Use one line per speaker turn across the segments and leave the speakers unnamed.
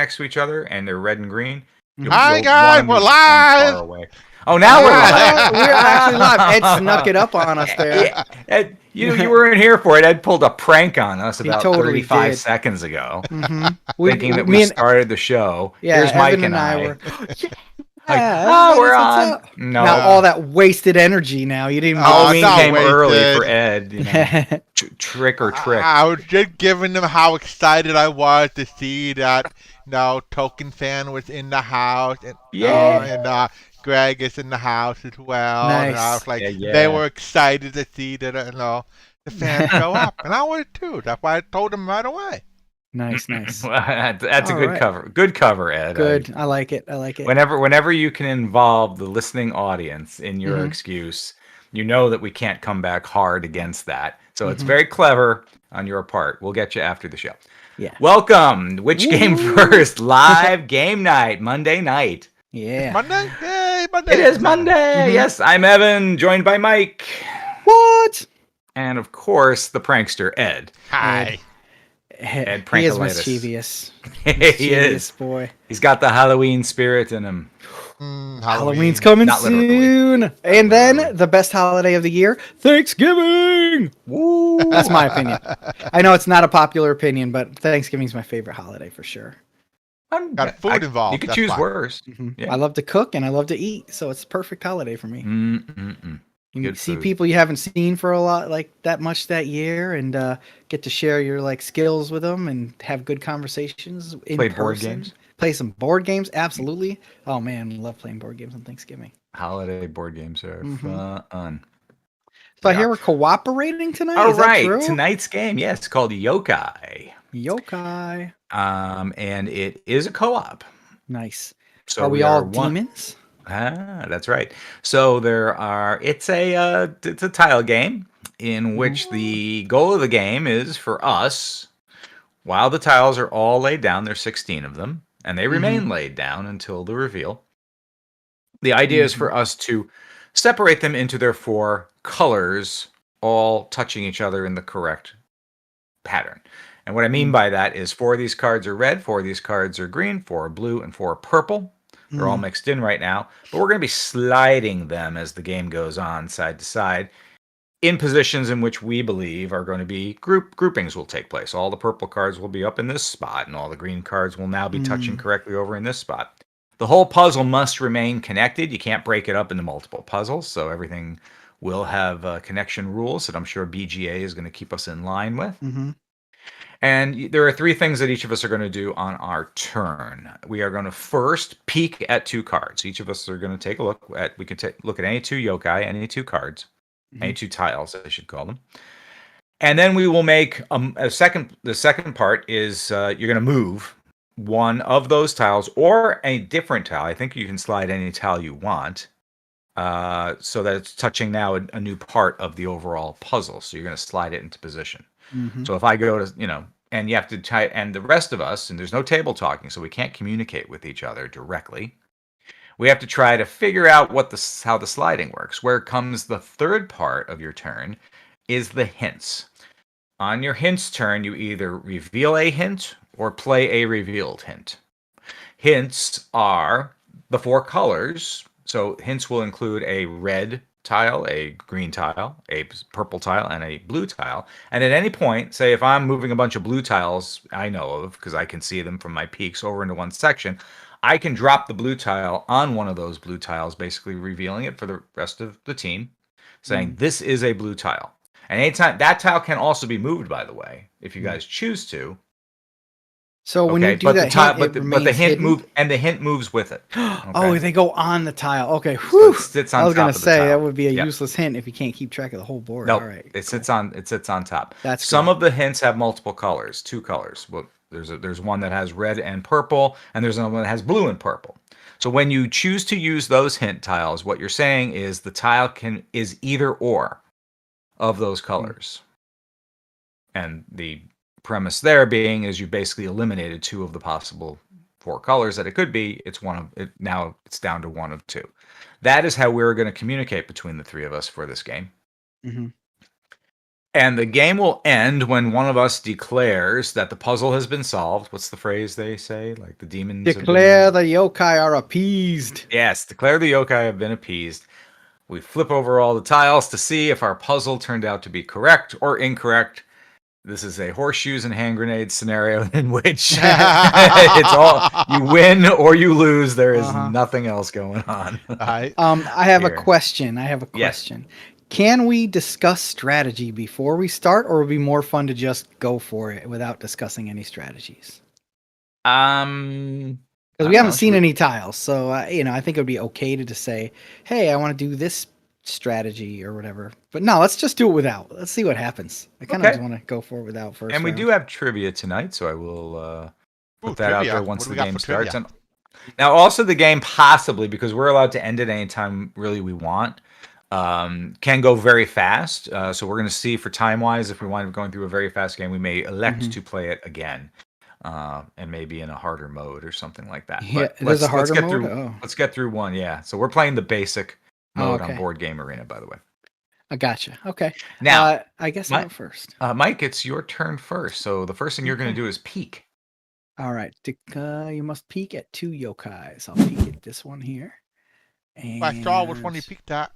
next to each other and they're red and green,
Hi guys, we're live.
far away. Oh, now we're live.
We're actually live. Ed snuck it up on us there.
Yeah, Ed, you weren't here for it. Ed pulled a prank on us about
totally
35
did.
seconds ago,
Mm-hmm.
thinking that we started the show.
Yeah,
Here's Mike
Evan
and I.
were.
Like,
Yeah,
we're
what's
on.
up?
No,
Now all that wasted energy. Now you didn't.
Halloween
not
came early
wasted.
for Ed. You know, trick or trick.
I was just giving them how excited I was to see that Token Fan was in the house, and and Greg is in the house as well.
Nice.
And I was like,
Yeah.
they were excited to see that the fans show up, and I was too. That's why I told them right away.
Nice.
Well, that's a
All
good
right.
cover. Good cover, Ed.
Good. I like it.
Whenever you can involve the listening audience in your
Mhm.
excuse, you know that we can't come back hard against that. So it's very clever on your part. We'll get you after the show.
Yeah.
Welcome. Which game first? Live game night, Monday night.
Yeah.
Monday? Yay, Monday.
It is Monday. Yes, I'm Evan, joined by Mike.
What?
And of course, the prankster, Ed.
Hi.
Ed
He is
Prankolitis.
mischievous.
He is.
Boy.
He's got the Halloween spirit in him.
Halloween's coming
Not literally.
soon. And then the best holiday of the year, Thanksgiving.
Woo!
That's my opinion. I know it's not a popular opinion, but Thanksgiving's my favorite holiday for sure.
Got food involved.
You could
That's
choose
fine.
worse. Yeah.
I love to cook and I love to eat, so it's a perfect holiday for me. You
Good
see
food.
people you haven't seen for a lot, like that much that year, and get to share your skills with them and have good conversations in
Play
person.
board games.
Play some board games, absolutely. Oh man, I love playing board games on Thanksgiving.
Holiday board games are fun.
So I hear we're cooperating tonight.
All
Is that
right,
true?
tonight's game, yes, it's called Yōkai.
Yōkai.
And it is a co-op.
Nice.
So
are we all demons?
That's right. So it's a tile game in which the goal of the game is for us, while the tiles are all laid down, there's 16 of them, and they remain laid down until the reveal. The idea is for us to separate them into their 4 colors, all touching each other in the correct pattern. And what I mean by that is 4 of these cards are red, 4 of these cards are green, 4 are blue, and 4 are purple. They're all mixed in right now, but we're going to be sliding them as the game goes on, side to side, in positions in which we believe are going to be groupings will take place. All the purple cards will be up in this spot, and all the green cards will now be touching correctly over in this spot. The whole puzzle must remain connected. You can't break it up into multiple puzzles, so everything will have connection rules that I'm sure BGA is going to keep us in line with. And there are 3 things that each of us are going to do on our turn. We are going to first peek at 2 cards. Each of us are going to take a look at, we can look at any 2 yokai, any 2 cards, any 2 tiles, I should call them. And then we will make the second part is you're going to move one of those tiles or a different tile. I think you can slide any tile you want so that it's touching now a new part of the overall puzzle. So you're going to slide it into position. So if I go to, and you have to try, and the rest of us, and there's no table talking, so we can't communicate with each other directly. We have to try to figure out how the sliding works. Where comes the third part of your turn is the hints. On your hints turn, you either reveal a hint or play a revealed hint. Hints are the 4 colors. So hints will include a red tile, a green tile, a purple tile, and a blue tile. And at any point, say if I'm moving a bunch of blue tiles I know of, because I can see them from my peaks over into one section, I can drop the blue tile on one of those blue tiles, basically revealing it for the rest of the team, saying this is a blue tile. And anytime that tile can also be moved, by the way, if you guys choose to.
So when you do that
the hint move, and the hint moves with it. Okay?
Oh, they go on the tile. Okay. Whew.
So it sits on
I was
top
gonna
of the
say
tile.
that would be a
Yep.
useless hint if you can't keep track of the whole board.
Nope.
All right.
It sits on top.
That's
some
cool.
of the hints have multiple colors, 2 colors. Well, there's one that has red and purple, and there's another one that has blue and purple. So when you choose to use those hint tiles, what you're saying is the tile is either or of those colors. And the premise there being is you basically eliminated 2 of the possible 4 colors that it could be. Now it's down to 1 of 2. That is how we're going to communicate between the 3 of us for this game. And the game will end when one of us declares that the puzzle has been solved. What's the phrase they say? Like the demons have
Declare
been...
the yokai are appeased.
Yes, declare the yokai have been appeased. We flip over all the tiles to see if our puzzle turned out to be correct or incorrect. This is a horseshoes and hand grenades scenario in which it's all you win or you lose. There is nothing else going on.
Right.
I have a
Here.
question.
Yes.
Can we discuss strategy before we start, or would it be more fun to just go for it without discussing any strategies?
I
Because
don't
we haven't
know.
seen any tiles, so I think it would be okay to just say, "Hey, I want to do this strategy or whatever." But no, let's just do it without. Let's see what happens. I kind of
Okay.
just want to go for it without first.
And we
round.
do have trivia tonight, so I will put
Ooh,
that out
trivia.
there
What
once
do
the
we got
game
for
starts.
trivia?
And now, also the game possibly, because we're allowed to end it anytime really we want, can go very fast. So we're going to see for time wise, if we wind up going through a very fast game, we may elect to play it again, and maybe in a harder mode or something like that.
Yeah,
But
there's a harder
get
mode.
through.
Oh,
Let's get through one. Yeah. So we're playing the basic mode on
okay.
Board Game Arena, by the way.
I gotcha. Okay.
Now,
I guess
my-
I'll go first.
Mike, it's your turn first. So the first thing you're going to do is peek.
All right. You must peek at 2 yokais. I'll peek at this one here. And
I saw which one you peeked at.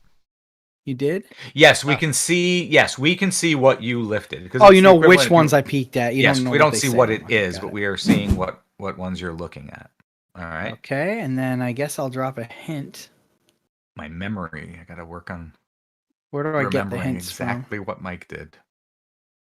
You did?
Yes, we can see. Yes, we can see what you lifted. Because
Oh,
it's
you
the
know which
equivalent-
ones I peeked at. You
yes,
don't know.
we
what
don't
they
see
say.
what it
Okay,
is,
got
but
it.
we are seeing what ones you're looking at. All right.
Okay, and then I guess I'll drop a hint.
My memory. I got to work on
Where do I get the
remembering
hints
exactly what Mike did.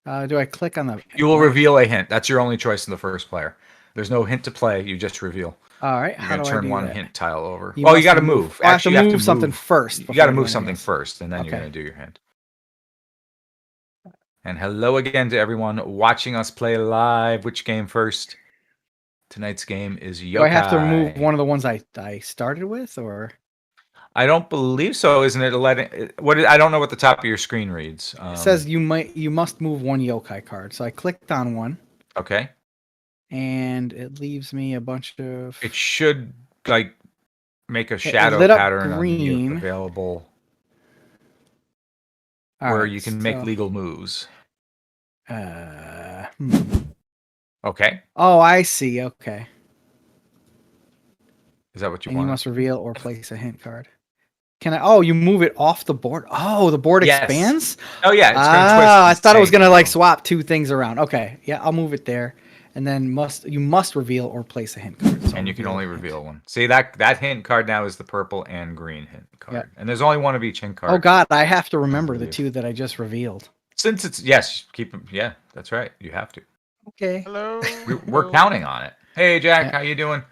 from? Do I click on the?
You will reveal a hint. That's your only choice in the first player. There's no hint to play. You just reveal.
All right.
You're
How
going
do
to
I
turn
do
one
that?
hint tile over.
You
Oh, you
must
got to
move.
move.
Oh, I have to
Actually, you
move something first.
You
before
got to
I do
move
anything
something
else.
first, and then you're
Okay.
going to do your hint. And hello again to everyone watching us play live. Which game first? Tonight's game is Yōkai.
Do I have to remove one of the ones I started with, or?
I don't believe so. Isn't it letting? I don't know what the top of your screen reads.
It says you must move one yokai card. So I clicked on one,
Okay.
and it leaves me a bunch of.
It should like make a
It
shadow
lit up
pattern on the
green.
available
All
where
right,
you can make
so,
legal moves.
Hmm.
Okay.
Oh, I see. Okay.
Is that what you
And you
want?
must reveal or place a hint card. Can I? Oh, you move it off the board. Oh, the board
Yes.
expands.
Oh yeah, it's going to twist.
I thought it was
and
gonna like
go.
swap 2 things around. Okay, yeah, I'll move it there, and then you must reveal or place a hint card. So I'll
And you can only
a hint.
reveal one. See that hint card now is the purple and green hint card,
Yep.
and there's only one of each hint card.
Oh God, I have to remember the
believe.
2 that I just revealed.
Since it's yes, keep them. Yeah, that's right. You have to.
Okay.
Hello.
We're counting on it. Hey Jack,
Yeah.
how you doing?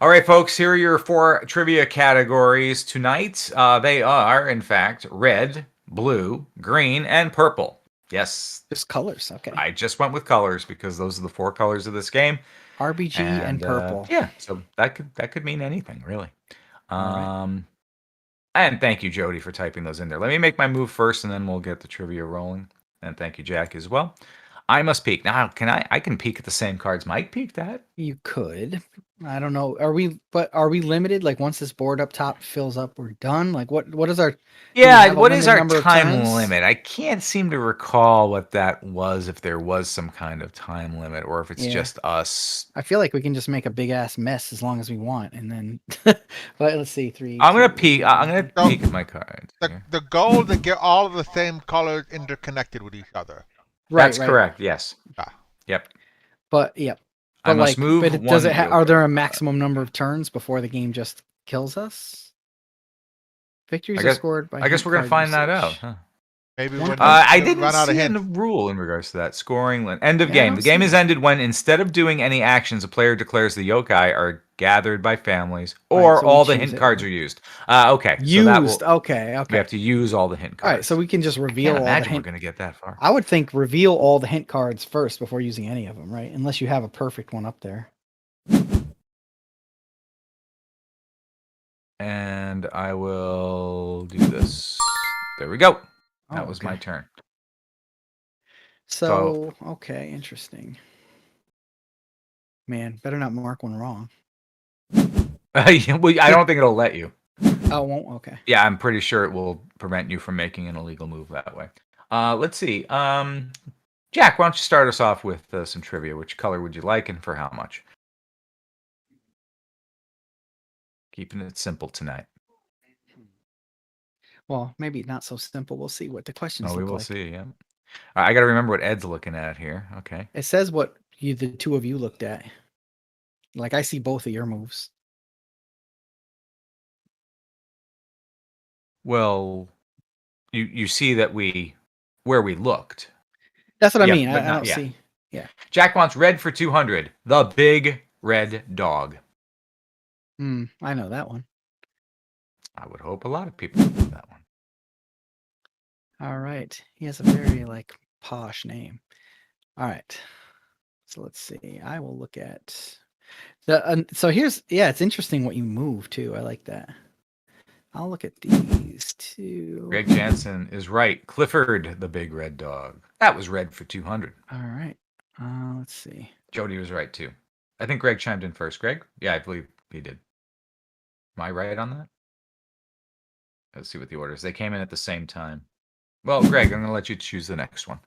All right, folks. Here are your 4 trivia categories tonight. They are, in fact, red, blue, green, and purple. Yes,
Just colors. Okay.
I just went with colors because those are the 4 colors of this game.
RBG and purple.
Yeah, so that could mean anything really.
All
And thank you, Jody, for typing those in there. Let me make my move first, and then we'll get the trivia rolling. And thank you, Jack, as well. I must peek now. I can peek at the same cards Mike peeked at.
You could. I don't know. Are we limited? Like once this board up top fills up, we're done. Like what is our?
Yeah,
have a
what is
limited
our
number of
time
turns?
limit? I can't seem to recall what that was, if there was some kind of time limit, or if it's
Yeah.
just us.
I feel like we can just make a big ass mess as long as we want, and then. But let's see, 3.
I'm gonna
2,
peek. I'm gonna
So,
peek at my cards. here.
The goal is to get all of the same colors interconnected with each other.
That's
right.
correct. Yes.
Ah.
Yep.
But yep.
I
But
must move.
But does
one
it? Are there a
yokai.
maximum number of turns before the game just kills us? Victories
I guess-
are scored by.
I guess
hint
we're gonna
card
find that
usage.
out. Huh?
Maybe
One
when
I
they
didn't
run out of
see a
hints.
rule in regards to that scoring. End of
Yeah, I
game.
don't
The game
see
is
it.
ended when, instead of doing any actions, a player declares the yokai are gathered by families,
Right,
or
so we
all the
choose
hint
it.
cards are used. Okay. So that
Used.
will,
Okay.
we
Okay.
have to use all the hint
All
cards.
right. So we can just
I
reveal
can't
all the
imagine we're
hint.
going to get that far.
I would think reveal all the hint cards first before using any of them, right? Unless you have a perfect one up there.
And I will do this. There we go. That
Oh,
was
okay.
my turn.
So okay, interesting. Man, better not mark one wrong.
Well, I don't think it'll let you.
Oh, it won't. Okay.
Yeah, I'm pretty sure it will prevent you from making an illegal move that way. Let's see. Jack, why don't you start us off with some trivia? Which color would you like, and for how much? Keeping it simple tonight.
Well, maybe not so simple. We'll see what the questions
Oh, we
look
will
like.
see. Yeah. I got to remember what Ed's looking at here. Okay.
It says what the two of you looked at. Like I see both of your moves.
Well, you see that where we looked.
That's what I
Yeah,
mean.
but
I
not
don't
yeah.
see. Yeah.
Jack wants red for 200. The big red dog.
I know that one.
I would hope a lot of people know that one.
All right. He has a very like posh name. All right. So let's see. I will look at the. So here's it's interesting what you move too. I like that. I'll look at these two.
Greg Jansen is right. Clifford, the big red dog. That was red for 200.
All right. Let's see.
Jody was right too. I think Greg chimed in first. Greg? Yeah, I believe he did. Am I right on that? Let's see what the order is. They came in at the same time. Well, Greg, I'm going to let you choose the next one.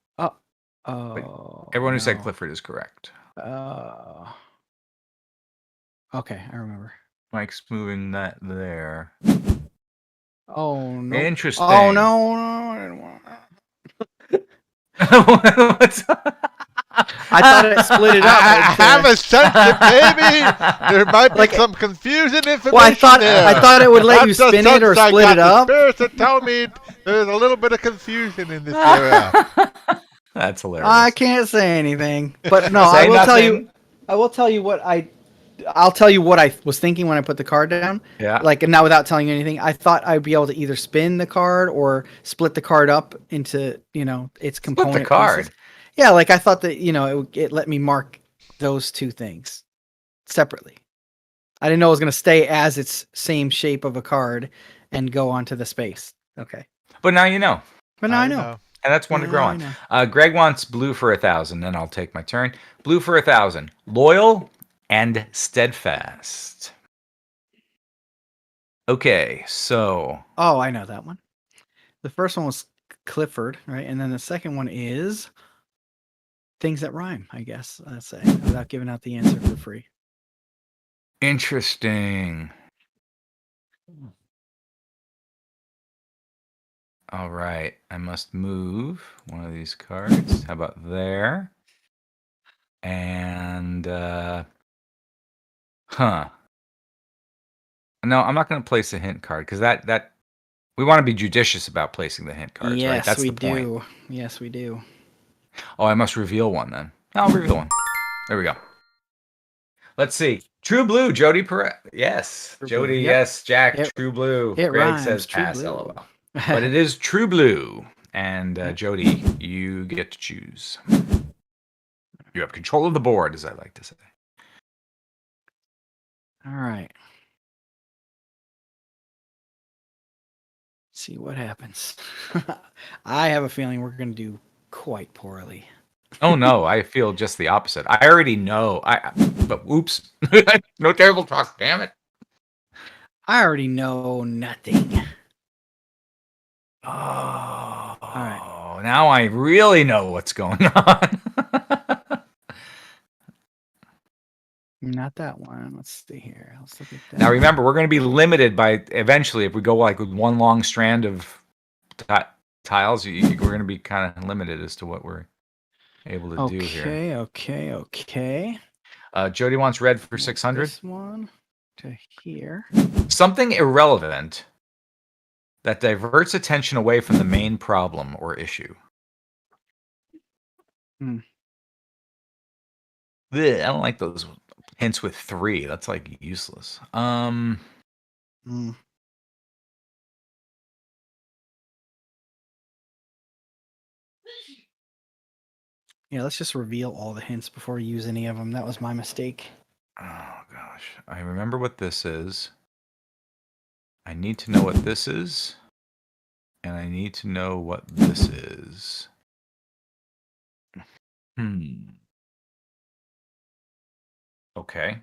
Everyone who said Clifford is correct.
Okay, I remember.
Mike's moving that there.
Oh no!
Interesting.
Oh no! I didn't want
What's
I thought it split it up.
I have a sense that maybe there might be some confusing information
Well,
there.
I thought it would let you
That's the
spin it or
sense I
split it
got.
up.
The spirits that tell me there's a little bit of confusion in this area.
That's hilarious.
I can't say anything, but no,
Say
I will
nothing.
tell you. I will tell you what I'll tell you what I was thinking when I put the card down.
Yeah.
Like, and now without telling you anything, I thought I'd be able to either spin the card or split the card up into, its component
Split the card.
pieces. Yeah, like I thought that, it let me mark those two things separately. I didn't know it was going to stay as its same shape of a card and go onto the space. Okay.
But now you know.
But now I know.
And that's one to grow on. Greg wants blue for 1,000, then I'll take my turn. Blue for 1,000. Loyal and steadfast. Okay, so.
Oh, I know that one. The first one was Clifford, right? And then the second one is things that rhyme, I guess. Let's say, without giving out the answer for free.
Interesting. All right, I must move one of these cards. How about there? And, No, I'm not going to place a hint card because that we want to be judicious about placing the hint cards, right? That's the point.
Yes, we do.
Oh, I must reveal one then. I'll reveal one. There we go. Let's see. True blue, Jody Perez. Yes.
True
Jody,
blue. Yep.
yes. Jack,
Yep.
true blue.
It
Greg
rhymes,
says
true
pass,
blue.
LOL. But it is true blue. And Jody, you get to choose. You have control of the board, as I like to say.
All right. See what happens. I have a feeling we're going to do quite poorly.
Oh no, I feel just the opposite. I already know. But oops. No terrible talk, damn it.
I already know nothing.
Oh,
all right.
Now I really know what's going on.
Not that one. Let's see here. Let's look at that.
Now remember, we're going to be limited by eventually if we go like with one long strand of tiles, we're going to be kind of limited as to what we're able to do here.
Okay.
Jody wants red for 600.
This one to here.
Something irrelevant that diverts attention away from the main problem or issue. I don't like those hints with 3. That's like useless.
Yeah, let's just reveal all the hints before we use any of them. That was my mistake.
Oh gosh, I remember what this is. I need to know what this is, and I need to know what this is. Okay.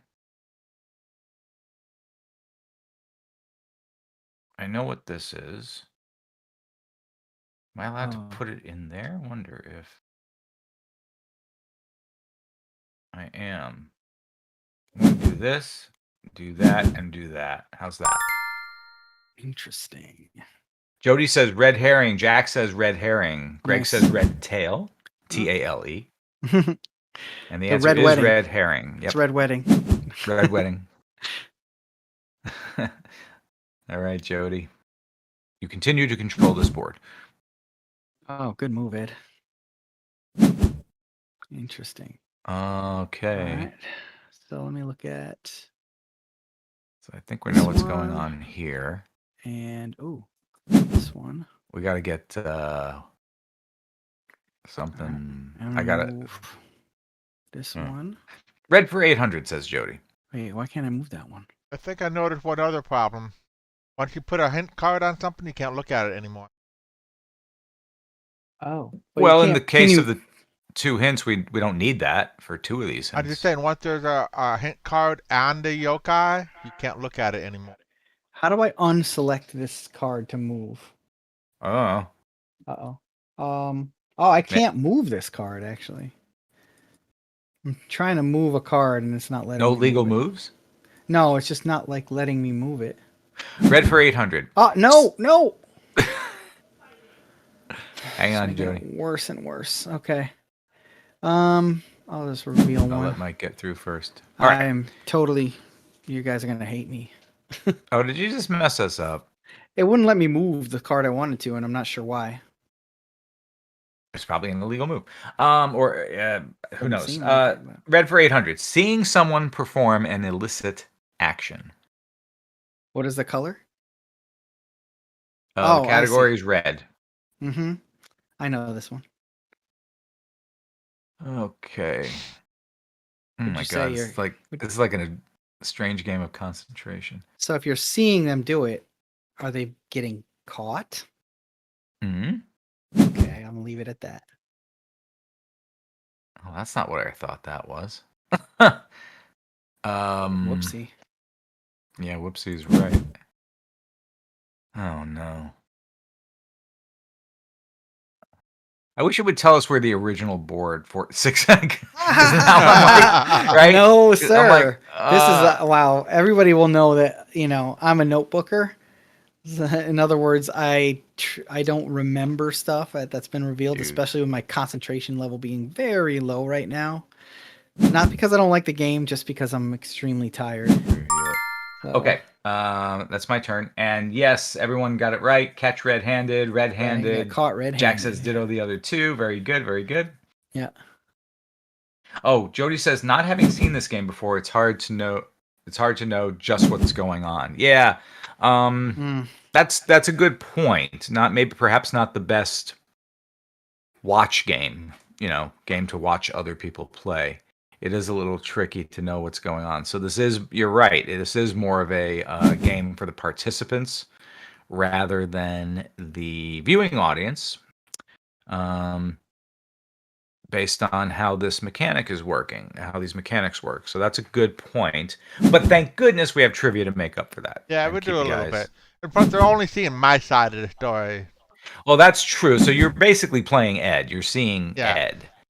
I know what this is. Am I allowed to
Oh.
put it in there? Wonder if I am. I'm gonna do this, do that, and do that. How's that?
Interesting.
Jody says red herring. Jack says red herring. Greg
Nice.
says red tail. Tale. And the
The
answer
red
is
wedding.
red herring.
It's
Yep.
red wedding.
Red wedding. All right, Jody. You continue to control this board.
Oh, good move, Ed. Interesting.
Okay.
All right. So let me look at
So I think we
This
know what's going
one.
on here.
and this one.
We got to get something. I got it.
Move this
Hmm.
one.
Red for 800, says Jody.
Wait, why can't I move that one?
I think I noticed one other problem. Once you put a hint card on something, you can't look at it anymore.
Oh.
Well, in the case of the 2 hints, we don't need that for 2 of these hints.
I'm just saying, once there's a hint card and the yokai, you can't look at it anymore.
How do I unselect this card to move?
Oh.
Uh-oh. I can't move this card, actually. I'm trying to move a card, and it's not letting
No
me
legal
move it.
moves?
No, it's just not, like, letting me move it.
Red for 800.
Oh, no!
Hang
It's
on,
making it
Jody.
worse and worse. Okay. I'll just reveal
I'll
one.
let Mike get through first. All right.
I am totally... You guys are going to hate me.
Oh, did you just mess us up?
It wouldn't let me move the card I wanted to, and I'm not sure why.
It's probably an illegal move. Or who
Doesn't
knows?
seem like it, but-
Red for 800. Seeing someone perform an illicit action.
What is the color?
The
I see.
category is red.
Mm-hmm. I know this one.
Okay. Oh
Would
my
you say
god,
you're-
it's like a strange game of concentration.
So if you're seeing them do it, are they getting caught?
Hmm.
Okay, I'm gonna leave it at that.
Oh, that's not what I thought that was.
Whoopsie.
Yeah, whoopsie's right. Oh no. I wish it would tell us where the original board for 6 right?
No, sir.
I'm like,
This is wow. Everybody will know that I'm a notebooker. In other words, I don't remember stuff that's been revealed,
Dude.
especially with my concentration level being very low right now. Not because I don't like the game, just because I'm extremely tired. So,
Okay, that's my turn. And yes, everyone got it right. Catch red-handed,
yeah,
red-handed.
you got caught red-handed.
Jack says ditto the other 2. Very good, very good.
Yeah.
Oh, Jody says not having seen this game before, it's hard to know. It's hard to know just what's going on. Yeah, that's a good point. Perhaps not the best watch game. Game to watch other people play. It is a little tricky to know what's going on. So you're right. This is more of a game for the participants rather than the viewing audience, based on how this mechanic is working, how these mechanics work. So that's a good point. But thank goodness we have trivia to make up for that.
Yeah,
and
we
keep
do a
you
little
guys-
bit. And plus, they're only seeing my side of the story.
Well, that's true. So you're basically playing Ed. You're seeing
Yeah.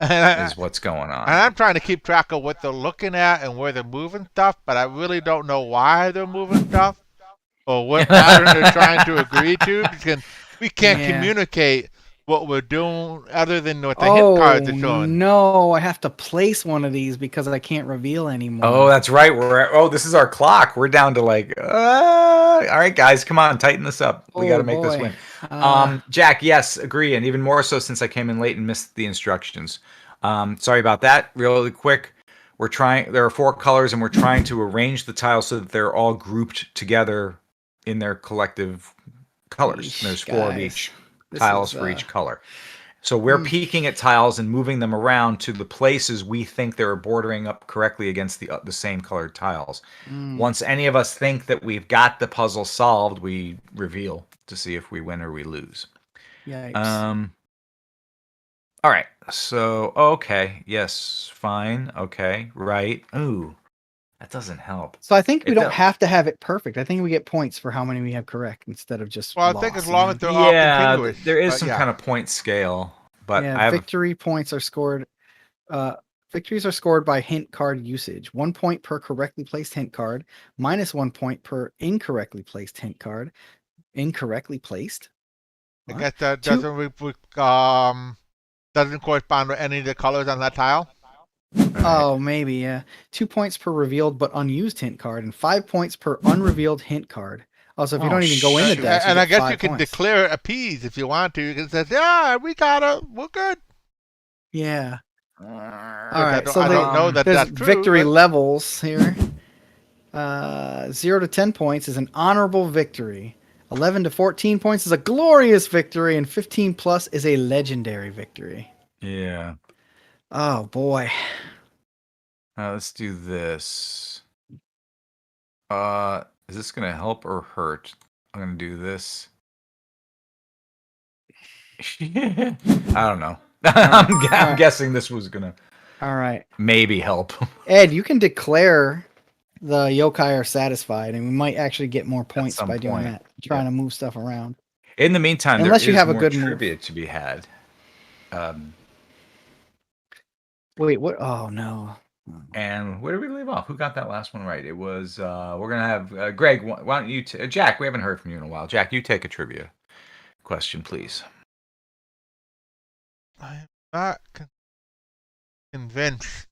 Ed is what's going on.
And I'm trying to keep track of what they're looking at and where they're moving stuff, but I really don't know why they're moving stuff or what pattern they're trying to agree to, because we can't
Yeah.
communicate what we're doing other than what the hint cards are showing.
No, I have to place one of these because I can't reveal anymore.
Oh, that's right. This is our clock. We're down to all right, guys, come on, tighten this up. We got to make this
boy.
win. Jack, yes, agree, and even more so since I came in late and missed the instructions. Sorry about that. Really quick, there are 4 colors, and we're trying to arrange the tiles so that they're all grouped together in their collective colors.
Yeesh,
There's 4 of
guys.
each
This
tiles
is,
for each color. So we're peeking at tiles and moving them around to the places we think they're bordering up correctly against the same colored tiles. Once any of us think that we've got the puzzle solved, we reveal to see if we win or we lose.
Yikes.
All right. So, okay. Yes. Fine. Okay. Right. Ooh. That doesn't help.
So I think we
It
don't
don't-
have to have it perfect. I think we get points for how many we have correct instead of just
Well, I
loss,
think as
you
long
know?
as they're all continuous.
there is
but
some
yeah.
kind of point scale, but
Yeah,
I have
victory points are scored. Victories are scored by hint card usage. 1 point per correctly placed hint card, minus 1 point per incorrectly placed hint card. Incorrectly placed?
I
What?
guess that
Two-
doesn't correspond with any of the colors on that tile.
Oh, maybe, yeah. 2 points per revealed but unused hint card, and 5 points per unrevealed hint card. Also, if you
Oh,
don't even go in the
shoot.
deck,
And
you
I
get
guess
5
you can
points.
declare appease if you want to. You can say, yeah, we're good.
Yeah.
All
All right, so
I don't know that
there's
that's true.
victory
but-
levels here. 0 to 10 points is an honorable victory. 11 to 14 points is a glorious victory, and 15 plus is a legendary victory.
Yeah.
Oh boy.
Let's do this. Is this gonna help or hurt? I'm gonna do this. I don't know. I'm guessing this was gonna
All right.
maybe help.
Ed, you can declare the yokai are satisfied, and we might actually get more points
some
by doing
point.
that, trying to move stuff around.
In the meantime,
Unless
there
you
is
have a
more
good move.
trivia to be had.
Wait, what? Oh, no.
And where did we leave off? Who got that last one right? It was we're gonna have Greg. Why don't you, Jack? We haven't heard from you in a while. Jack, you take a trivia question, please.
I'm not convinced.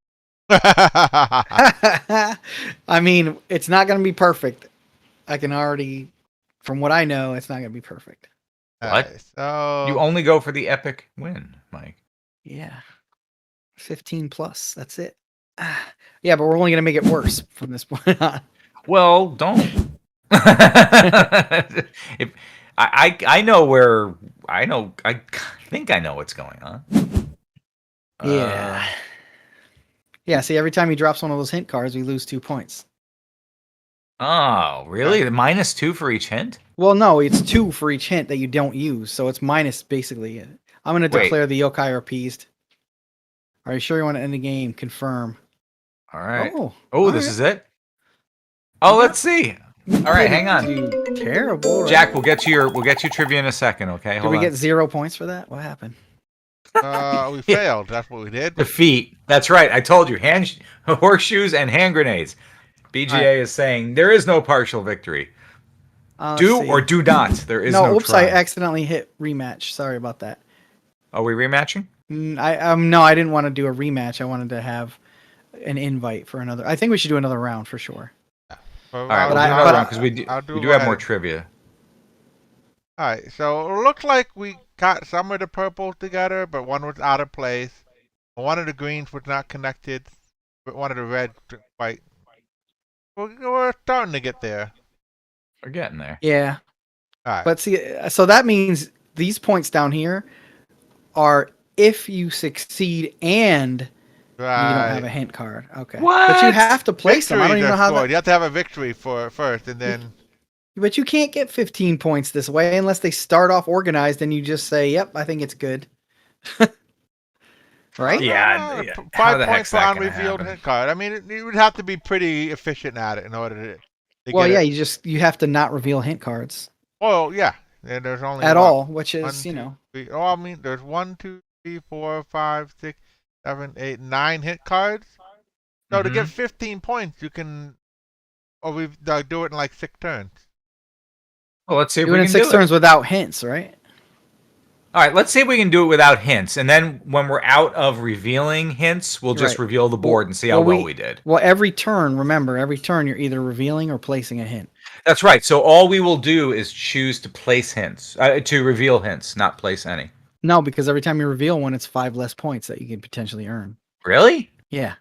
I mean, it's not going to be perfect. I can already, from what I know, it's not going to be perfect.
What?
Alright, so
You only go for the epic win, Mike.
Yeah. 15 plus. That's it. Yeah, but we're only going to make it worse from this point on.
Well, don't. if I know where I think I know what's going on.
Yeah. Yeah, see, every time he drops one of those hint cards, we lose 2 points.
Oh, really? The -2 for each hint?
Well, no, it's 2 for each hint that you don't use, so it's minus basically. I'm going to
Wait.
declare the yokai are appeased. Are you sure you want to end the game? Confirm.
All right.
Oh,
Oh, this is it. Oh, let's see. All right, hang on.
Do terrible. Right?
Jack, we'll get you trivia in a second, okay?
Did
Hold
we
on.
get 0 points for that? What happened?
we failed. That's what we did.
Defeat. That's right. I told you. Horseshoes and hand grenades. BGA is saying there is no partial victory.
Let's
Do
see.
or do not. There is no
oops,
try.
I accidentally hit rematch. Sorry about that.
Are we rematching?
No, I didn't want to do a rematch. I wanted to have an invite for another. I think we should do another round for sure.
All right, we'll do another round because we do have more trivia.
All right, so it looks like we got some of the purples together, but one was out of place. One of the greens was not connected, but one of the red, white. We're starting to get there.
We're getting there.
Yeah.
All right.
But see, so that means these points down here are if you succeed and you don't have a hint card. Okay.
What?
But you have to place them. I don't even know how
scored.
that.
You have to have a victory first, and then.
But you can't get 15 points this way unless they start off organized and you just say, "Yep, I think it's good." Right?
Yeah.
How 5 points per unrevealed hint card. I mean, you would have to be pretty efficient at it in order to
Well,
get
yeah,
it.
you have to not reveal hint cards
Oh, yeah. And there's only
at
one,
all, which is,
1, 2,
you know.
3. Oh, I mean, there's 1, 2, 3, 4, 5, 6, 7, 8, 9 hit cards. So to get 15 points, you can, or we do it in like 6 turns.
Well, let's see if
Do
we
it
can
in 6
do
turns without hints, right?
All right, let's see if we can do it without hints. And then when we're out of revealing hints, we'll just
Right.
reveal the board and see how well we did.
Well, every turn, remember, every turn you're either revealing or placing a hint.
That's right. So all we will do is choose to place hints, to reveal hints, not place any.
No, because every time you reveal one, it's 5 less points that you can potentially earn.
Really?
Yeah.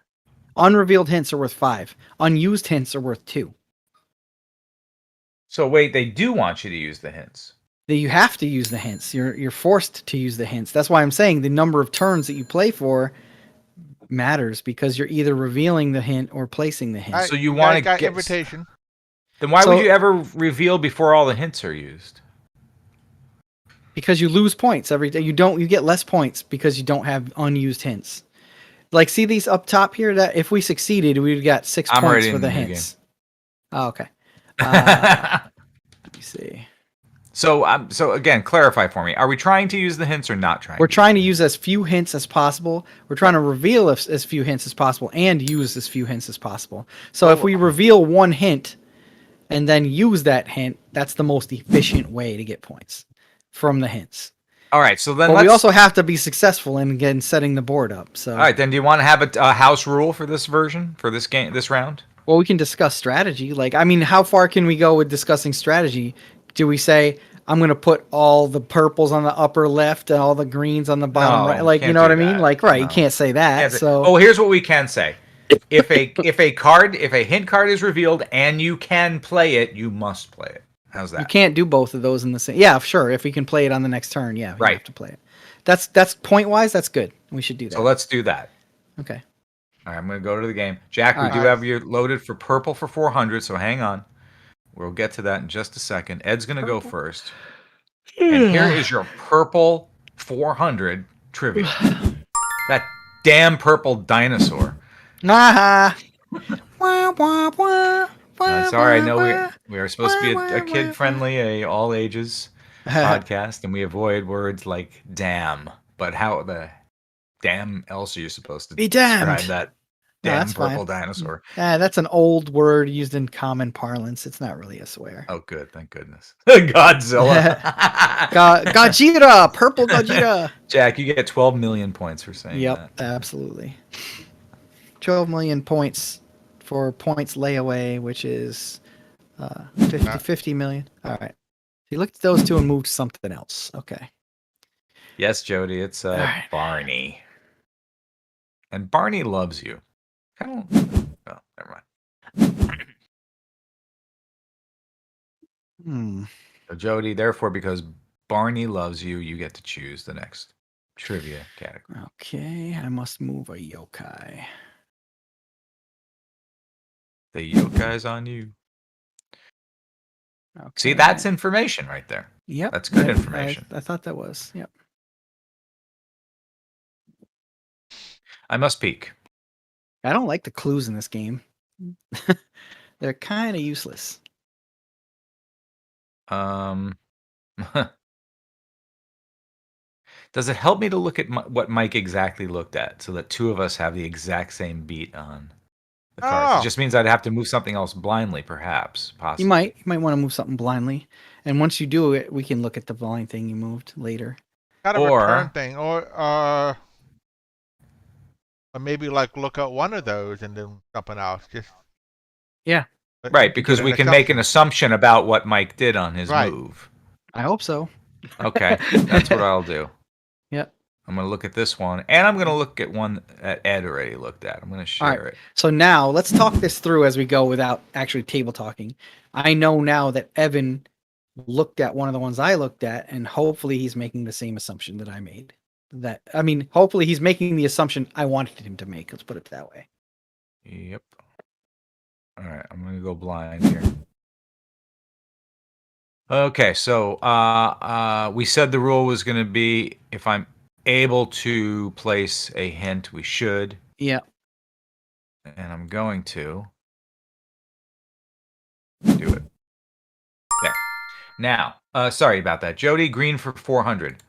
Unrevealed hints are worth 5. Unused hints are worth 2.
So wait, they do want you to use the hints.
You have to use the hints. You're forced to use the hints. That's why I'm saying the number of turns that you play for matters because you're either revealing the hint or placing the hint.
All right,
So you want to
got
get
invitation.
Then why
So-
would you ever reveal before all the hints are used?
Because you lose points every day. You get less points because you don't have unused hints. Like, see these up top here? That if we succeeded, we'd got 6
I'm
points
already
for
in
the
the new
hints. Oh, okay. Let me see.
So again, clarify for me. Are we trying to use the hints or not trying?
We're trying to use as few hints as possible. We're trying to reveal as few hints as possible and use as few hints as possible. So if we reveal one hint and then use that hint, that's the most efficient way to get points from the hints.
All right, so then
But
let's.
we also have to be successful in again setting the board up. So
All right, then do you want to have a house rule for this version for this game this round?
well, we can discuss strategy. Like, I mean, how far can we go with discussing strategy? Do we say I'm going to put all the purples on the upper left and all the greens on the bottom
No,
right?
you
Like, you
can't
know what
do
I mean?
that.
Like, right? You
No.
can't say that.
Can't say-
So
Oh, here's what we can say. If a hint card is revealed and you can play it, you must play it. How's
you
that?
can't do both of those in the same. Yeah, sure. If we can play it on the next turn, yeah, we
Right.
have to play it. That's point wise. That's good. We should do that.
So let's do that.
Okay.
All right, I'm going to go to the game. Jack, we
All
do
right.
have you loaded for purple for 400, so hang on. We'll get to that in just a second. Ed's going to go first. And here is your purple 400 trivia. That damn purple dinosaur.
Ah. Wah, wah, wah, wah,
Sorry, I
wah,
know
wah.
we are supposed to be a kid-friendly, a all-ages podcast, and we avoid words like damn. But how the damn else are you supposed to
Be
describe
damned.
that
No,
damn
that's
purple
fine.
dinosaur?
That's an old word used in common parlance. It's not really a swear.
Oh, good. Thank goodness. Godzilla.
Gojira, purple Gojira.
Jack, you get 12 million points for saying
Yep,
that.
absolutely. 12 million points for points layaway, which is 50 million. All right. He looked at those two and moved something else. Okay.
Yes, Jody, it's
right.
Barney. And Barney loves you. I don't. Oh, never mind. So, Jody, therefore, because Barney loves you, you get to choose the next trivia category.
Okay, I must move a yokai.
The yokai's on you.
Okay.
See, that's information right there.
Yep.
That's good information.
I thought that was. Yep.
I must peek.
I don't like the clues in this game. They're kind of useless.
Does it help me to look at what Mike exactly looked at so that two of us have the exact same beat on the cards?
Oh.
It just means I'd have to move something else blindly, perhaps. Possibly.
You might want to move something blindly, and once you do it, we can look at the blind thing you moved later.
Got a
Or-
return thing, or maybe like look at one of those and then something else. Just
Yeah.
Right, because we can make an assumption about what Mike did on his
Right.
move.
I hope so.
Okay, that's what I'll do.
Yep.
I'm going to look at this one, and I'm going to look at one that Ed already looked at. I'm going to share it.
So now let's talk this through as we go without actually table talking. I know now that Evan looked at one of the ones I looked at, and hopefully he's making the same assumption that I made. Hopefully he's making the assumption I wanted him to make. Let's put it that way.
Yep. All right, I'm going to go blind here. Okay, so we said the rule was going to be if I'm able to place a hint, we should.
Yeah.
And I'm going to do it. There. Now, sorry about that. Jody, green for 400.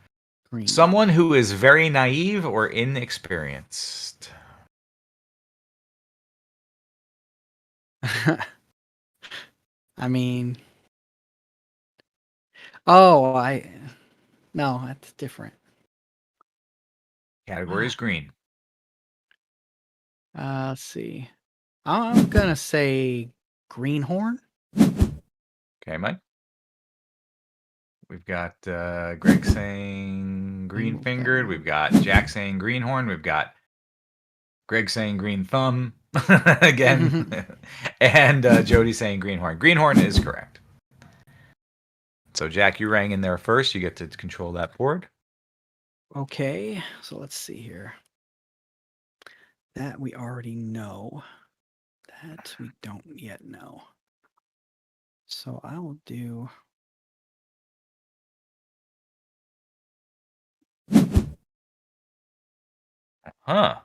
Green.
Someone who is very naive or inexperienced.
I mean, no, that's different.
Category is green.
Let's see. I'm gonna say greenhorn.
Okay, Mike. We've got Greg saying green fingered. We've got Jack saying greenhorn. We've got Greg saying green thumb again. And Jody saying greenhorn. Greenhorn is correct. So, Jack, you rang in there first. You get to control that board.
Okay, so let's see here. That we already know. That we don't yet know. So I will do.
Huh.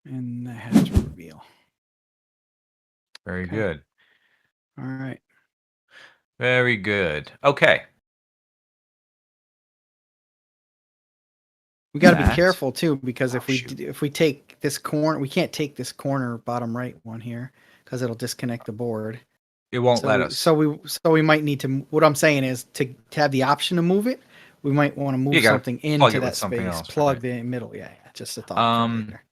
And I have to reveal.
Very
Okay.
good.
All right.
Very good. Okay.
We got to be
That-
careful too, because
Oh,
if we
shoot.
if we take this corner, we can't take this corner bottom right one here because it'll disconnect the board.
It won't let
So
us.
so we might need to. What I'm saying is to have the option to move it, we might want to
You
move
gotta
something
plug
into
it with
that
something
space.
else,
Plug
right?
the middle. Yeah, yeah. Just a thought for later.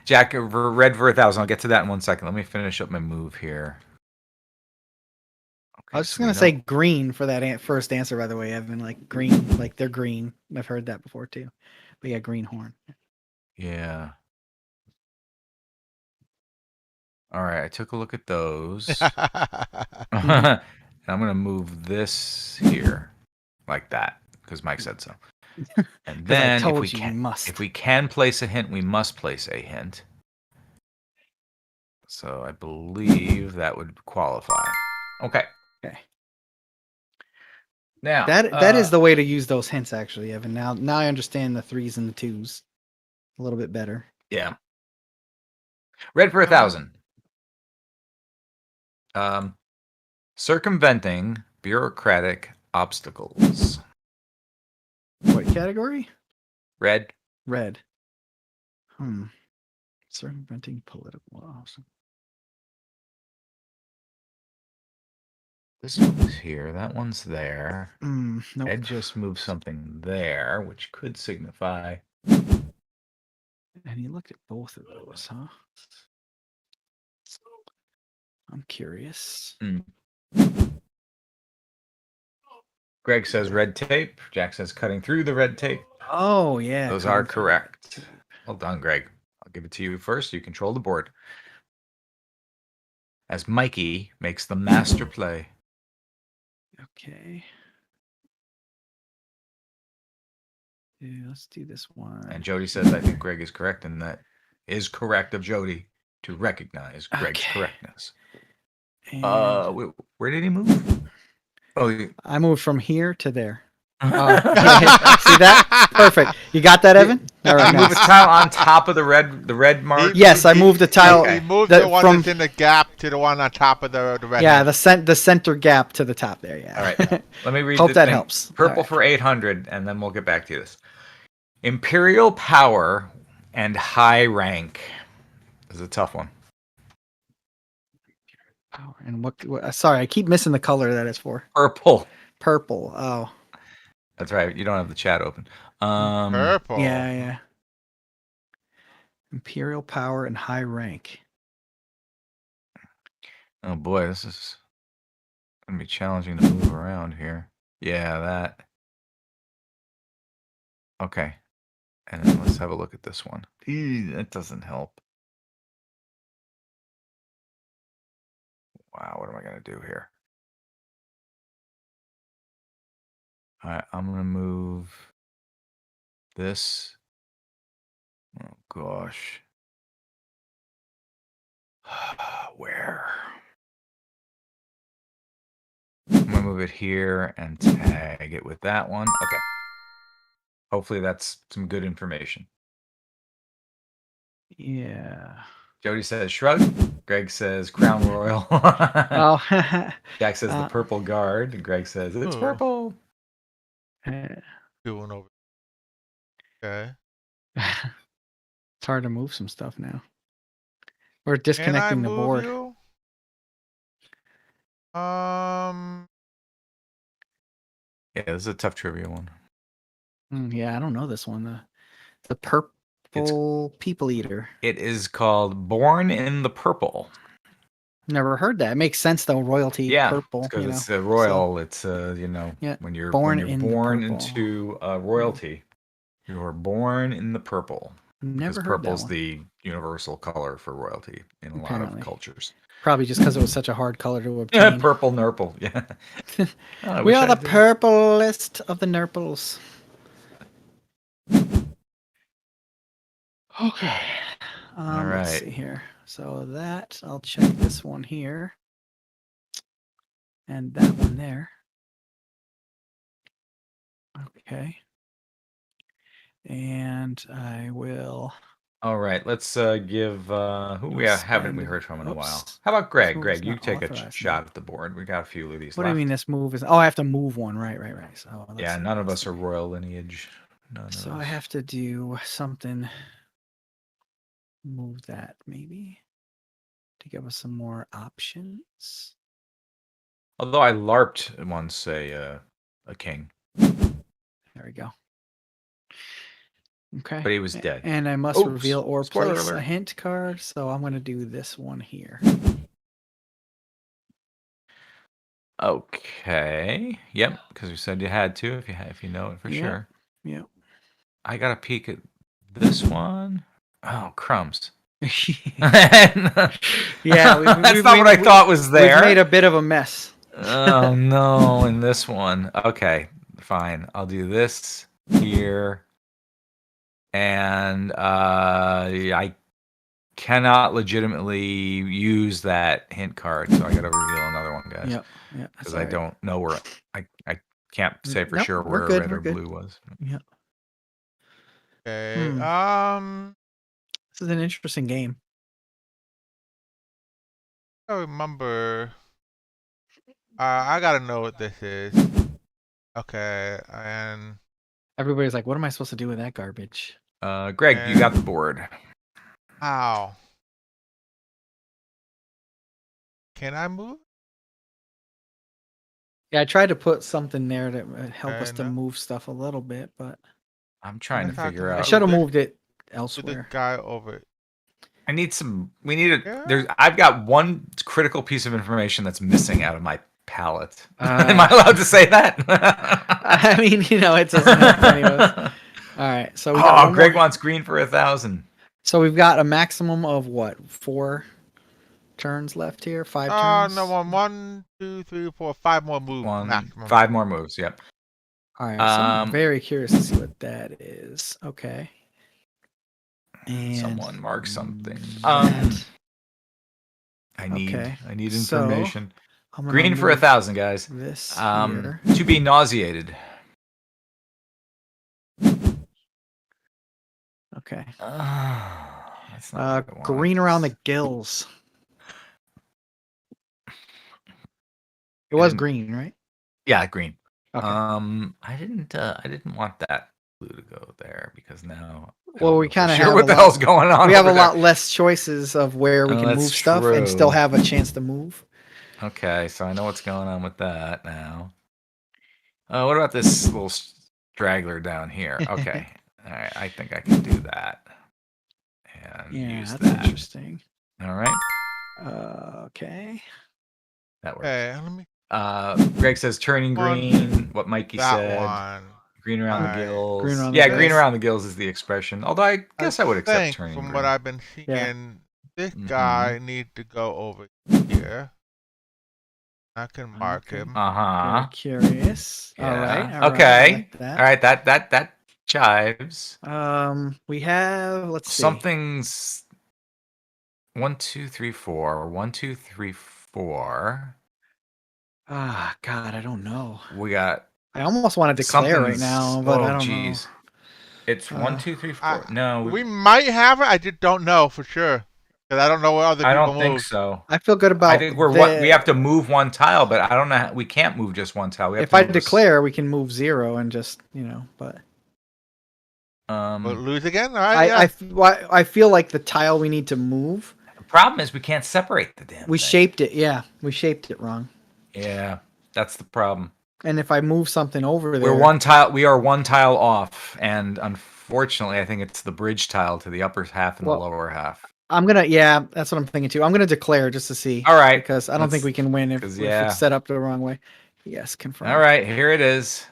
Jack, red for 1,000. I'll get to that in 1 second. Let me finish up my move here.
I
Okay,
was just
so we
gonna
know-
say green for that first answer. By the way, Evan, like green, like they're green. I've heard that before too. But yeah, green horn.
Yeah. All right, I took a look at those. And I'm going to move this here like that because Mike said so. And
'Cause I
then
told you must.
if we can place a hint, we must place a hint. So I believe that would qualify. Okay.
Okay.
Now
That is the way to use those hints, actually, Evan. Now I understand the 3s and the 2s a little bit better.
yeah. Red for 1,000. Circumventing bureaucratic obstacles.
What category?
Red.
Red. Circumventing political awesome.
This one's here. That one's there.
Nope.
Ed just moved something there, which could signify.
And he looked at both of those, huh? I'm curious.
Greg says red tape. Jack says cutting through the red tape.
Oh yeah,
Those
cutting
are
through the red
correct.
tape.
Well done, Greg. I'll give it to you first. You control the board. As Mikey makes the master play.
Okay. Yeah, let's do this one.
And Jody says, I think Greg is correct, and that is correct of Jody to recognize Greg's
Okay.
correctness.
And
Where did he move? Oh,
I moved from here to there. Oh, see that? Perfect. You got that, Evan? All right.
You move a
Nice.
tile on top of the red mark.
Yes, I moved the tile.
He moved
the-
the one
from-
that's in the gap to the one on top of the red.
Yeah,
hand.
the center gap to the top there. Yeah.
All right. Let me read
Hope
the
that
thing.
helps.
Purple
All right.
for 800, and then we'll get back to this. Imperial power and high rank. This is a tough one.
Oh, and what? Sorry, I keep missing the color that it's for.
Purple.
Purple. Oh.
That's right. You don't have the chat open.
Purple.
Yeah. Imperial power and high rank.
Oh boy, this is gonna be challenging to move around here. Yeah, that. Okay. And then let's have a look at this one. That doesn't help. Wow, what am I gonna do here? All right, I'm gonna move this. Oh gosh. Where? I'm gonna move it here and tag it with that one. Okay. Hopefully that's some good information.
Yeah.
Jody says shrug. Greg says crown royal.
Oh.
Jack says the purple guard. Greg says it's purple.
Doing over. Okay.
It's hard to move some stuff now. We're disconnecting the board.
You?
Yeah, this is a tough trivia one.
Yeah, I don't know this one. The purple people eater.
It is called Born in the Purple.
Never heard that. It makes sense though. Royalty purple.
because it's
a
royal. It's
Yeah,
when you're
born
when you're
in the
born
purple.
into royalty, you are born in the purple.
Never
Because
heard that
purple's
one.
the universal color for royalty in a lot
Apparently.
of cultures.
Probably just because it was such a hard color to obtain.
Purple nurple. Yeah. I
We
wish
are
I
the
did.
purplest of the nurples. Okay.
All
Let's
right.
see here. So that I'll check this one here. And that one there. Okay. And I will.
All right, let's give who we
We'll
haven't we
spend-
heard from in a while.
oops.
How about
This
Greg?
move is
Greg, you
not
take a
authorized
shot
now.
at the board. We got a few of these
What do
left.
you mean this move is? Oh, I have to move one. Right. So let's
Yeah,
see,
none of
let's
us are
see.
royal lineage. None
So
of
I
us.
have to do something. Move that maybe to give us some more options.
Although I larped once a king,
There we go. Okay.
but he was dead.
And I must
Oops.
reveal or
Spoiler
place a
alert.
hint card. So I'm going to do this one here.
Okay. Yep, because you said you had to if you know it for
Yep.
sure.
Yep.
I got a peek at this one. Oh, crumbs.
Yeah,
That's not what I thought was there.
We've made a bit of a mess.
Oh no, in this one. Okay, fine. I'll do this here. And I cannot legitimately use that hint card, so I gotta reveal another one, guys.
Yep. Yeah.
Because I don't know where I can't say for
Nope,
sure
we're
where
good,
red
we're
or
good.
blue was.
Yeah.
Okay.
This is an interesting game.
I remember. I gotta know what this is. Okay, and
Everybody's like, what am I supposed to do with that garbage?
Greg, you got the board.
how? Can I move?
Yeah, I tried to put something there that would help us
Okay,
to
no.
move stuff a little bit, but
I'm trying to
Guess I
figure
can
I
out.
should have
this-
moved it
With the
elsewhere.
guy over.
I need some. We need a.
Yeah.
There's. I've got one critical piece of information that's missing out of my palette.
Uh,
Am I allowed to say that?
I mean, you know, it doesn't help anyways. All right, so we got
Oh,
one
Greg
more.
wants green for 1,000.
So we've got a maximum of what? 4 turns left here? 5 turns?
No, 1, 2, 3, 4, 5 more moves maximum.
5 more moves. Yep.
All right, so I'm very curious to see what that is. Okay. And
Someone mark something.
that.
I need
Okay, so
information.
I'm gonna
Green for
move
1,000, guys.
This here.
To be nauseated.
Okay.
That's not what I want.
Green around the gills. It was green, right?
Yeah, green.
Okay.
I didn't want that blue to go there because now.
Well, we kind of
sure
have
what
a
the
lot,
hell's going on.
we have a
over there.
lot less choices of where we
Oh,
can
that's
move stuff and still
true.
have a chance to move.
Okay, so I know what's going on with that now. What about this little straggler down here? Okay, all right, I think I can do that. And
Yeah,
use
that's
that.
interesting.
All right,
Okay.
that works.
Okay, let me.
Greg says turning green. What Mikey
That
said.
one.
Green around the
Alright.
gills.
Green around the
yeah,
gills.
green around the gills is the expression. Although I guess I would accept
think
turning
from
green.
what I've been seeing,
Yeah.
this
Mhm.
guy needs to go over here. I can mark
Okay.
him.
Uh-huh.
Very curious.
Yeah.
All right. All
Okay.
Right, I like that.
All right, that chives.
We have, let's see.
Something's 1, 2, 3, 4. 1, 2, 3, 4.
Ah, God, I don't know.
We got
I almost want to declare right
something's-
now, but I don't know.
It's 1, 2, 3, 4. No,
We might have it. I just don't know for sure because I don't know what other
I
people
don't think
move.
so.
I feel good about.
I think we have to move one tile, but I don't know. We can't move just one tile. We have
If
to
I
move
declare, we can move 0 and just but.
We'll lose again. All right.
I feel like the tile we need to move.
The problem is we can't separate the damn
We
thing.
shaped it. Yeah, we shaped it wrong.
Yeah, that's the problem.
And if I move something over there,
We are one tile off, and unfortunately, I think it's the bridge tile to the upper half and the lower half.
I'm gonna. Yeah, that's what I'm thinking too. I'm gonna declare just to see.
All right,
because I don't think we can win if it's set up the wrong way. Yes, confirm.
All right, here it is.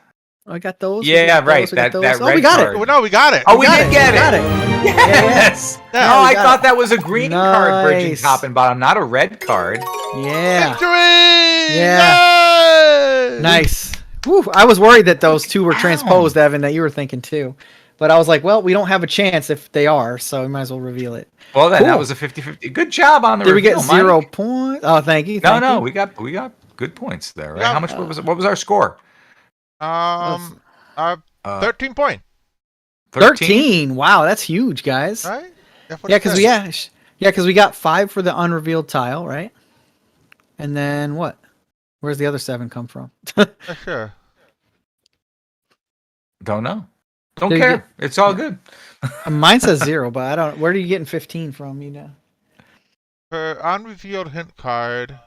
Oh, I got those.
Yeah, right.
We got
that
those.
red
we got
card.
it.
Well, no, we got it.
Oh, we did
We
get
got
it.
it.
Yes.
Yeah,
No,
we
I
got
thought
it.
that was a green card bridging
Nice.
top and bottom, not a red card.
Yeah.
Victory!
Yeah.
Yay!
Nice. Whew, I was worried that those two were transposed, Evan, that you were thinking too. But I was like, well, we don't have a chance if they are, so we might as well reveal it.
Well, then that
Cool.
was a 50-50. Good job on the
Did we
reveal,
get 0
Mike.
points? Oh, thank you.
No,
Thank
no,
you.
we got good points there, right?
Yeah.
How much what was our score?
13 point.
13. Wow, that's huge, guys.
Right? That's what
Yeah,
it
because
says.
we got 5 for the unrevealed tile, right? And then what? Where's the other 7 come from?
Yeah, sure.
Don't know. Don't
Did you
care.
get-
It's all good.
Mine says 0, but I don't. Where are you getting 15 from? You know.
Per unrevealed hint card.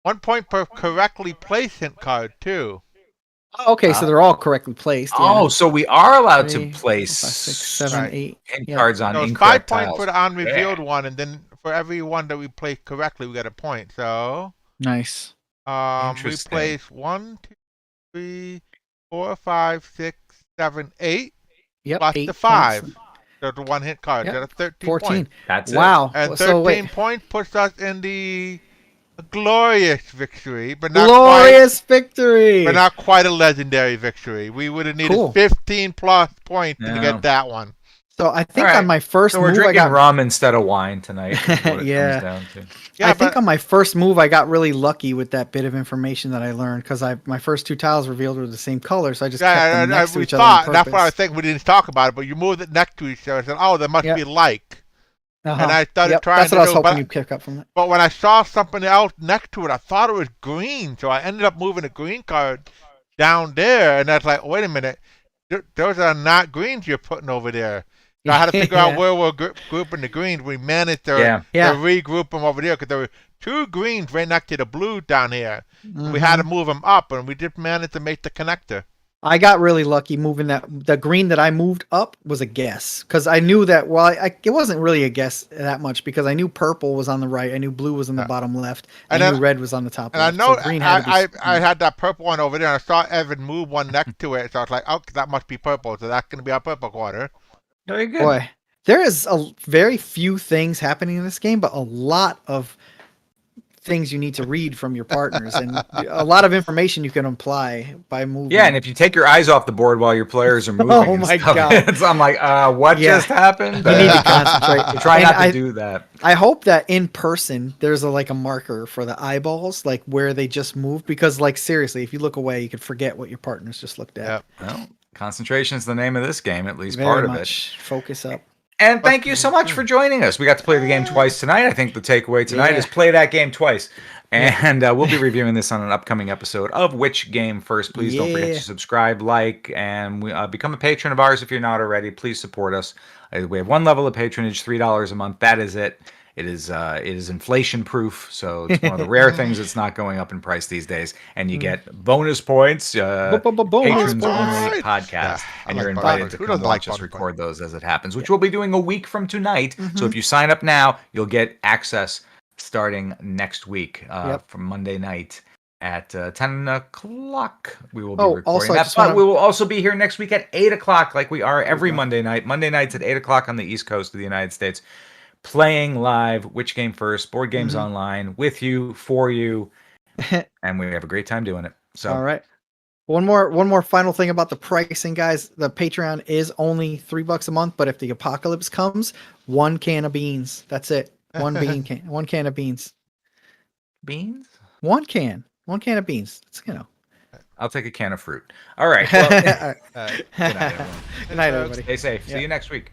1 point per correctly placed hint card, too.
Oh, okay, so they're all correctly placed.
Oh,
Yeah.
so we are allowed
3,
to
4,
place
5, 6, 7,
Right.
8.
hint
Yeah.
cards on
So it's 5
incorrect
points
tiles.
for the unrevealed one, and then for every one that we place correctly, we get a point. So,
Nice.
we
Interesting.
place 1, 2, 3, 4, 5, 6, 7, 8,
Yep.
plus
8
the
points.
5. So the one hit card.
Yep,
That's 13
14.
points.
That's
Wow.
And
So
13
wait.
points puts us in the glorious victory, but not
Glorious victory.
but not quite a legendary victory. We would have needed
Cool.
15 plus points to
Yeah.
get that one.
So I think
All right.
on my first
So we're
move, I
drinking
got
rum instead of wine tonight. Is what it
Yeah.
comes down to.
Yeah,
I think
but
on my first move, I got really lucky with that bit of information that I learned because my first 2 tiles revealed were the same color, so I just kept them next to
we
each other on
thought that's what I was
purpose.
thinking. We didn't talk about it, but you moved it next to each other. I said, "Oh, they must
Yep.
be like."
Uh-huh.
And I started
Yep,
trying
that's
to
what I was
do,
hoping
but,
you'd pick up from that.
but when I saw something else next to it, I thought it was green, so I ended up moving the green card down there, and that's like, wait a minute, those are not greens you're putting over there. So I had to figure out where we're grouping the greens. We managed to,
Yeah.
to regroup them over there because there were 2 greens right next to the blue down here.
Mhm.
We had to move them up, and we just managed to make the connector.
I got really lucky moving that. The green that I moved up was a guess because I knew that. Well, it wasn't really a guess that much because I knew purple was on the right, I knew blue was on the bottom left,
And
I
then-
knew red was on the top
And
left.
I know
so green had to be.
I had that purple one over there, and I saw Evan move one next to it, so I was like, oh, that must be purple, so that's going to be our purple quarter.
Very good.
Boy, there is a very few things happening in this game, but a lot of things you need to read from your partners and a lot of information you can apply by moving.
Yeah, and if you take your eyes off the board while your players are moving,
Oh
and
my
stuff,
God.
I'm like, what
Yeah.
just happened?
You need to concentrate.
Try
And
not to
I-
do that.
I hope that in person there's a marker for the eyeballs, like where they just moved, because like seriously, if you look away, you could forget what your partners just looked at.
Yep.
Well, concentration is the name of this game, at least
Very
part of it.
much focus up.
And thank you so much for joining us. We got to play the game twice tonight. I think the takeaway tonight
Yeah.
is play that game twice. And we'll be reviewing this on an upcoming episode of Which Game First. Please don't forget
Yeah.
to subscribe, like, and become a patron of ours if you're not already. Please support us. We have 1 level of patronage, $3 a month. That is it. It is inflation proof, so it's one of the rare things that's not going up in price these days. And you get bonus points,
Bonus
patrons
points.
only podcast,
Yeah, I
and you're
like bonus
invited
points.
to
Who
come
doesn't like
watch us
bonus
record those as it happens, which we'll be doing a week from tonight. So if you sign up now, you'll get access starting next week from Monday night at 10 o'clock. We will be
Oh,
recording
also, I
that,
just
but
wanna-
we will also be here next week at 8 o'clock like we are every Monday night. Monday nights at 8 o'clock on the East Coast of the United States. Playing live, Which Game First, board games online, with you, for you, and we have a great time doing it. So,
All right. One more final thing about the pricing, guys. The Patreon is only $3 a month, but if the apocalypse comes, 1 can of beans. That's it. 1 can. 1 can of beans.
beans?
1 can. 1 can of beans. It's
I'll take a can of fruit. All right. Well,
All right.
good night, everyone.
Good night, everybody.
Stay safe.
Yeah.
See you next week.